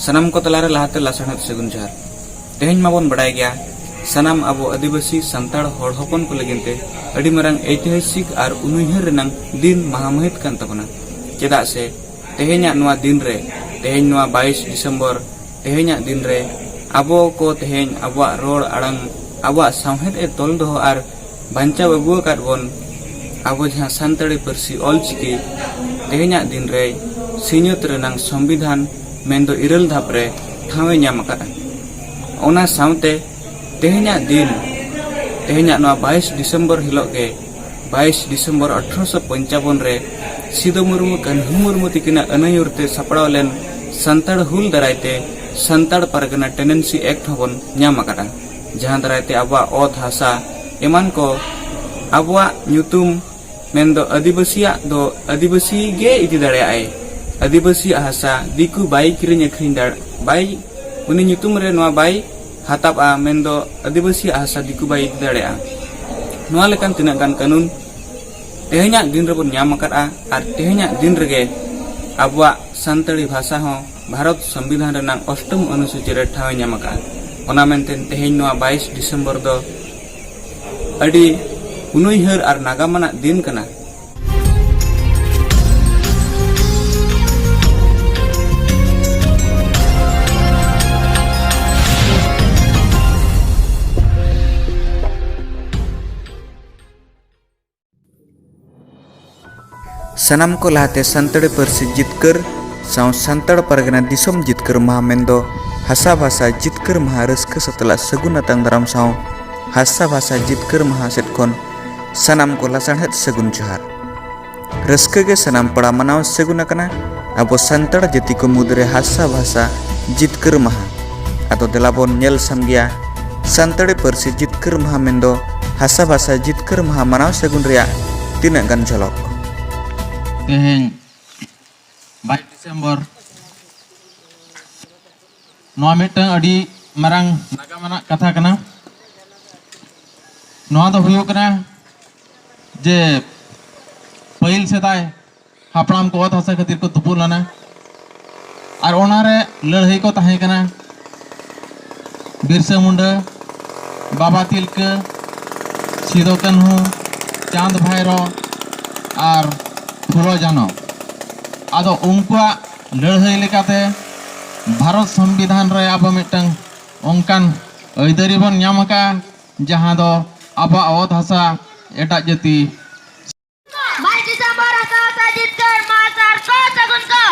सनाम को तलारे लाहाते लासणत सगुन जहार तेहेन माबन बड़ाय गया सनाम अबो आदिवासी संताड़ हड़ हपन को लगिनते अड़ी मरांग ऐतिहासिक और उनुहर रनांग दिन महामहित कान तबना चेदा से तेहेन्या नुआ दिन रे तेहेन नुआ 22 दिसंबर तेहेन्या दिन रे अबो को तेहेन अबवा रोड आड़ांग अबवा सावहेद ए तोल दोहो आर बांचा अगुआ काट बोन अबो जहां सानताड़ी पारसी ऑलचिकी तेहेन्या दिन रे सिन्यत रनांग संविधान मेंदो इरल धाप रे ठावे ᱧᱟᱢ ᱟᱠᱟᱫᱟ ओना सावते तेहेन्या दिन तेहेन्या नुआ 22 दिसंबर हिलोग के 22 दिसंबर 1855 रे सिदो मुर्मू कान्हू मुर्मू तिकिना अनायुरते सपड़ाव लेन संताड़ हुल दरायते संताड़ परगना टेनेंसी एक्ट हबन ᱧᱟᱢ ᱟᱠᱟᱫᱟ जहां दरायते अबवा ओत हासा एमान को अबवा ᱧᱩᱛᱩᱢ मेंदो आदिवासिया दो आदिवासी गे इदि दाड़ेयाय आदिवासी हासा दिकु बाई किरिñ अखरिñ दाड़ बाई उनी ᱧᱩᱛᱩᱢ रे नोआ बाई हाताबा मेंदो आदिवासी हासा दिकु बाई इदि दाड़ेया नोआ लेकान तिनाग गान कानून तेहेन्या दिन रेबन ᱧᱟᱢ आकादा आर तेहेन्या दिन रेगे अबवा सानताड़ी भाषा हो भारत संविधान रेनांग 8 अनुसूची रे ठावे ᱧᱟᱢ आकादा ओना मेनते तेहेन नोआ 22 दिसंबर दो अड़ी उनुहर और नागामाना दिन कना सनाम को लाते संताड़ी पारसी जितकर साव संताड़ परगना दिसोम जितकर महा मेंदो हासा भाषा जितकर महा रस्क सतला सगुन अतंग दाराम साव हासा भाषा जितकर महा सेटखन सनाम को लासणहेद सगुन जोहार रस्क के सनाम पड़ा मनाव सगुन अकना अबो संताड़ जाति को मुदरे हासा भाषा जितकर महा आदो देलाबोन नेल समगिया संताड़ी पारसी जितकर महा मेंदो हासा भाषा जितकर महा मनाव सगुन रिया तीना गान झलक तेहें 22 दिसंबर नोआ मिटन अड़ी मारांग नागामाना कथा कना नोआ दो हुयो कना जे पहिल सेदाय हापड़ाम को ओत हासा खातिर को तुपुल लाना और ओनारे लड़ाई को ताहे कना बिरसा मुंडा बाबा तिलका सिदो कान्हू चांद भैरो और फुलो जानो आदो उनकुआ लड़ाई लेकाते भारत संविधान रे अब मिटंग ओंकान अइदारी बन ᱧᱟᱢ आका जहां दो अब ओत हासा एटा जाति 22 दिसंबर हासा जितकर मासार को सगुन को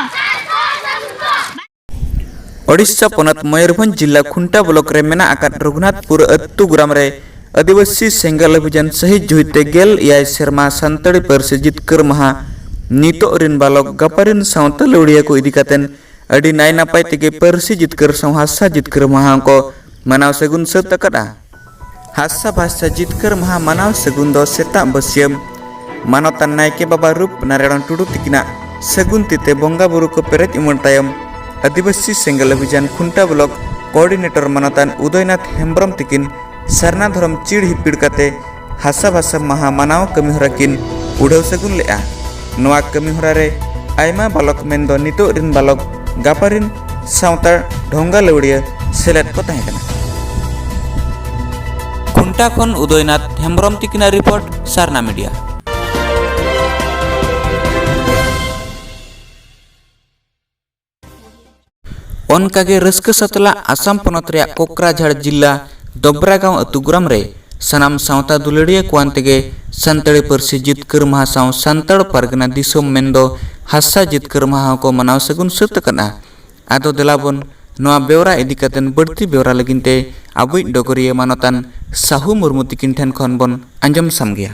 ओडिशा पोनत मयूरभंज जिला खुंटा ब्लॉक रे मेना आकात रघुनाथपुर अत्तु ग्राम रे आदिवासी सेंगल अभियान शहीद जुहिते गेल याय शर्मा संताड़ी पारसी जितकर महा नितो रिन बालक गपारिन सावता लौड़िया को इदी कातेन अड़ी नाय नापाय तेगे पारसी जितकर साव हासा जितकर महा को मनाव सगुन सत अकदा हासा भाषा जितकर महा मनाव सगुन दो सेता बसियम मानवतान नायके बाबा रूप नारायण टुडू तिकिना सगुन तिते बोंगा बुरु को पेरेज उमन तायम आदिवासी सेंगल अभियान खुंटा ब्लॉक कोऑर्डिनेटर मानवतान उदयनाथ हेम्ब्रम तिकिन सरना धर्म चिड़ हिपिड़ काते हासा भाषा महा मनाव कमिहरा किन उड़ाव सगुन लेआ नोआ कमिहरा रे आयमा बालक मेंदो नितो रिन बालक गापारिन सावता ढोंगा लौड़िया सेलेद को ताहे कना खुंटा खन उदयनाथ हेम्ब्रम तिकिना रिपोर्ट सारना मीडिया ओनकागे रस्क सतला आसाम पोनत रे कोकराझाड़ जिला दोबरागांव अतुग्राम रे सनाम सावता दुलड़िया कुआंतेगे संताड़ी पारसी जितकर महा साव संताड़ परगना दिसोम मेंदो हासा जितकर महा को मनाव सगुन सत कना आदो देलाबोन नोआ बेवरा इदी कातेन बढ़ती बेवरा लगिनते आबुई डोगरिया मानतान साहू मुर्मू तिकिन ठेन खन बोन आंजम सामगिया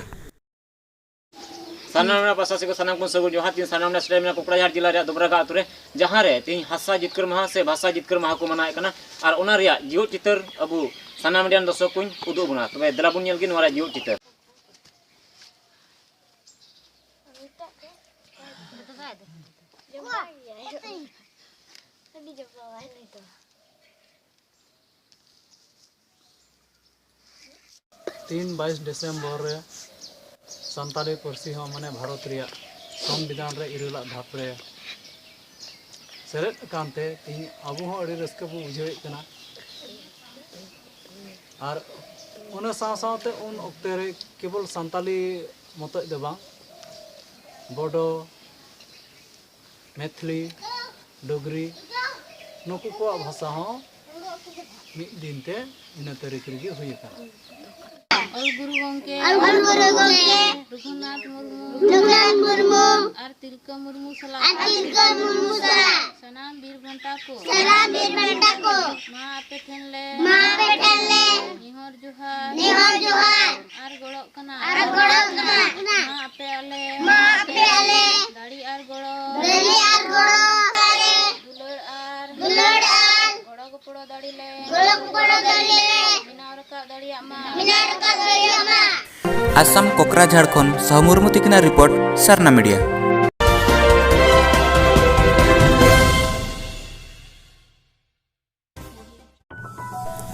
सानामना पासासी को सनाम को सगुन जोहार तीन सानामना स्टेमिना कोकराझाड़ जिला रे दोबरागा अतुरे जहां रे तीन हासा जितकर महा से भाषा जितकर महा को मनाय कना और ओना रिया जियो चितर अबु सानाम डियान दर्शक कुन उदु बुना तबे दलाबुन नेल गिन वाला जियो चितर 22 डिसेम्बर रे सानताली पारसी हो माने भारत रिया संविधान रे इरला धाप रे सेलेद कानते तीन अबो हो अड़ी रस्क बो बुझे कना और उन साथ उन अक्ते रे केवल संताली मत दे बांग बोडो मैथिली डोगरी नुकु को भाषा हो मिद दिन ते इन तारीख रे हुई कना Ol Guru Gongke Rughunath Murmu Ar Tilka Murmu Salah Sanam Bir Banta ko Ma ape thenle Nihor Johar Ar golok kana Ma ape ale Dari ar golo Dulur ar Godo gopodo dari le Minar ka dari ama Assam Kokrajhar खन Sahu Murmu तिकिना report Sarna media.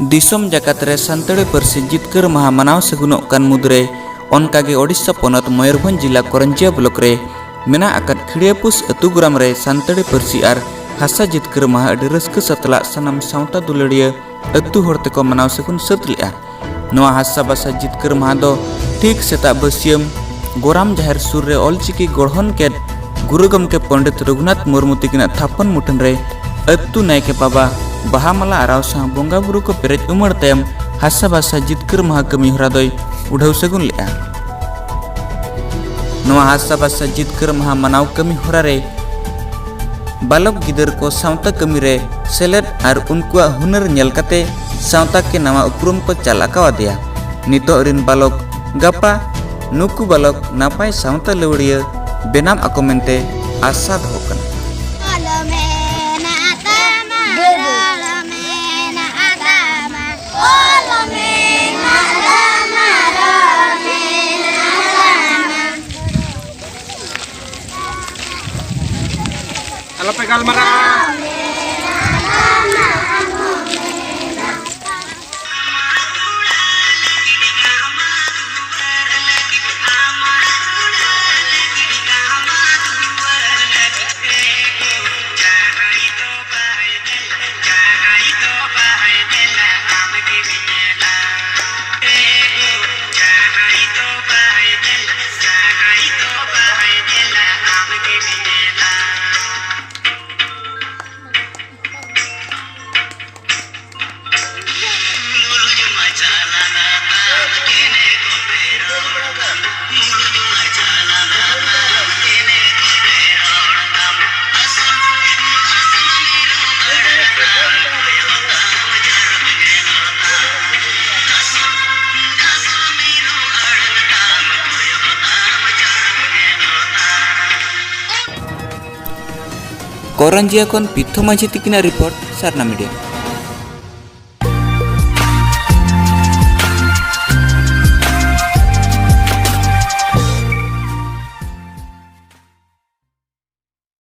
Disom जगत रे संताड़ी पारसी जितकर माहा मनाव सगुनोग कान मुद्रे ओनकागे ओडिशा पोनत मयूरभंज जिला Karanjia block रे मेना आकाद खिड़ियापुस अतु ग्राम रे संताड़ी Parsi are हासा जितकर माहा अडि रस्क सतला सनाम सावता दुलड़िया अतु हर तेको मनाव सगुन सत लेआ। नवा हासा बासा जितकर माहा दो ठीक सेता बसियम गोराम जाहिर सुर रे ऑलचिकी गढ़न केद गुरु गमके पंडित रघुनाथ मुर्मू तिकिना थापन मुठन रे अतु नायके बाबा बाहामाला आराव साह बोंगा बुरु को पेरेज उमड़ तयम हासा बासा जितकर माहा कमी हरा दोय उठाव सगुन लेआ। नवा हासा बासा जितकर माहा मनाव कमी हरा रे बालक गिदर को सावता कमी रे सेलेद आर उनकुआ हुनर नेल काते सावता के नवा उपरुम को चाला कावादिया। नितो रिन बालक गपा नुकु बालक नापाय सावता लवड़िया बेनाम आको मेनते आशा दो कना। Alape galmara करंजिया खन पिथो माझी तिकिना रिपोर्ट सरना मीडिया।